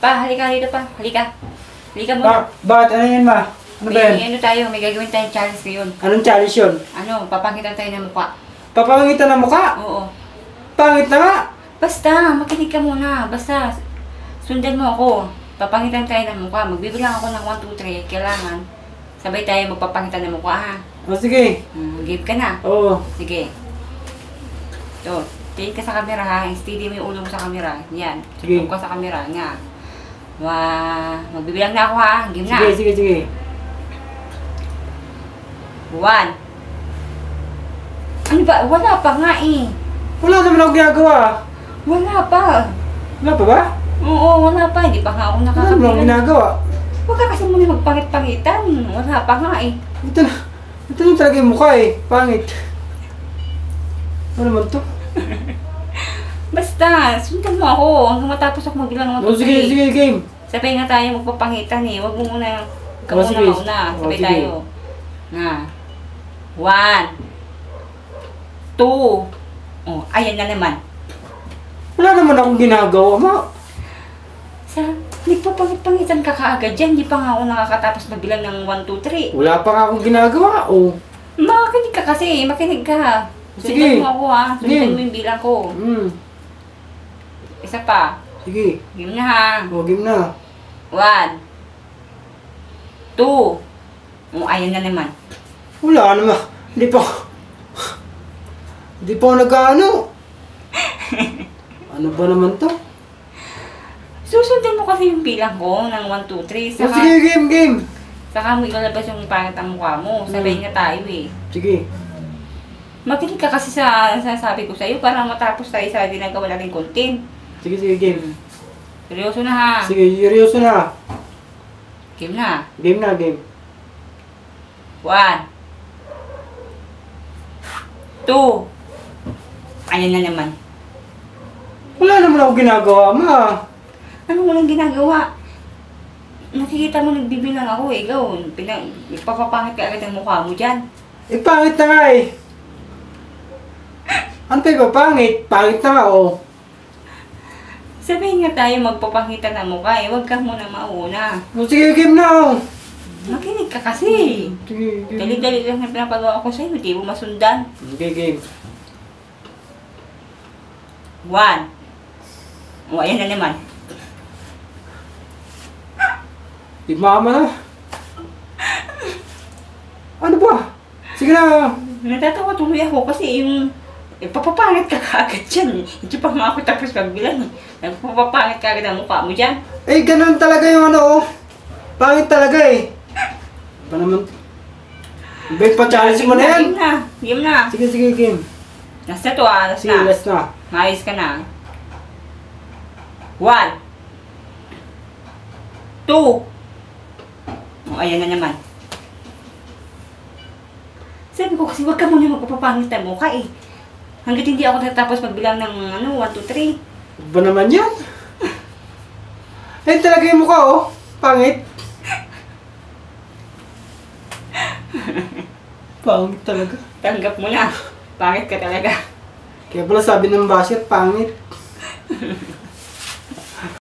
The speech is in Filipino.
Pa, halika dito pa. Halika. Halika muna. Bakit? Ano yan, ma? Ano ba yan? May ano tayo, may gagawin tayong challenge ngayon. Anong challenge yun? Ano, papangitan tayo ng mukha. Papangitan ng mukha? Oo. Pangit na nga! Basta, makinig ka muna. Basta, sundan mo ako. Papangitan tayo ng mukha. Magbibilang ako ng 1, 2, 3. Kailangan, sabay tayo magpapangitan ng mukha, ha? O, sige. Give ka na. Oo. Sige. Ito, tingin ka sa camera, ha? Steady mo yung ulo mo sa camera. Yan. Sige. Tingin ka sa camera. Nga. Magbibilang na ako, ha? Give na. Sige. 1. Ano ba? Wala pa nga eh. Wala naman ako ginagawa. Wala pa. Wala pa ba? Oo, wala pa. Hindi pa nga ako Wala naman ako nakakabilang. ginagawa. Huwag ka kasi muna magpangit-pangitan. Wala pa nga eh. Ito na talaga yung mukha eh. Pangit. Ano naman to? Basta, sundan mo ako. Hanggang matapos ako magbilang ng O, sige, game. Sabay nga tayo magpapangitan eh. Huwag mo muna. Ikaw O, muna sige. mauna. O, Sabay sige. tayo. Na. 1. 2. Oh, ayan na naman. Wala naman akong ginagawa, ma. Sa, nagpapangit-pangitan ka kaagad dyan. Hindi pa nga ako nakakatapos magbilang ng 1, 2, 3. Wala pa nga akong ginagawa. O. Makinig ka kasi. Makinig ka. Sige. Sundan mo ako ha. Sundan Sige. mo yung bilang ko. Isa pa. Sige. Game na ha. O, game na. 1. 2. Oh, ayan na naman. Wala naman. Hindi pa ako nag-ano. Ano ba naman to? Susundan mo kasi yung bilang ko ng 1, 2, 3. O, sige, game. Saka mo ilalabas yung pangit ang mukha mo. Sabay nga tayo eh. Sige. Makinig ka kasi sa sabi ko sa'yo para matapos tayo sa ginagawa natin content. Sige, game. Seryoso na ha. Sige, seryoso na. Game na. Game na, game. 1. 2. Ayan na naman. Wala naman ako ginagawa, ma. Ano mo lang ginagawa? Nakikita mo nagbibilang ako eh. Ikaw, ipapapangit ka agad ang mukha mo dyan. Eh, pangit na nga eh. Ano pa iba? Pangit? Pangit na nga, oh. Sabihin nga tayo magpapangitan ng mukha eh. Huwag ka muna mauna. O, sige, game na, oh. Makinig ka kasi. Sige, game. Dali-dali lang na pinapagawa ko sa'yo. Hindi mo masundan. Okay, game. 1. O, ayan na naman. Di mama na. Ano ba? Sige na. Natatawa tuloy ako kasi yung papapangit ka kaagad dyan. Hindi pa nga ako tapos magbilang eh. Nagpapapangit ka agad ang mukha mo dyan. Eh, ganun talaga yung ano, oh. Pangit talaga eh. Ba naman? Big pa challenge mo na yan. Game na. Game na. Sige, game. Last na to ah. Last Sige, na. last na. Maayos ka na. 1. 2. O, ayan na naman. Sabi ko kasi wag ka muna magpapapangit ng mukha eh. Hanggat hindi ako natapos magbilang ng 1, 2, 3. Ba naman yan? Eh, talaga yung mukha, oh. Pangit. Pangit talaga. Tanggap mo na. Pangit ka talaga. Kaya pala sabi ng basher, pangit.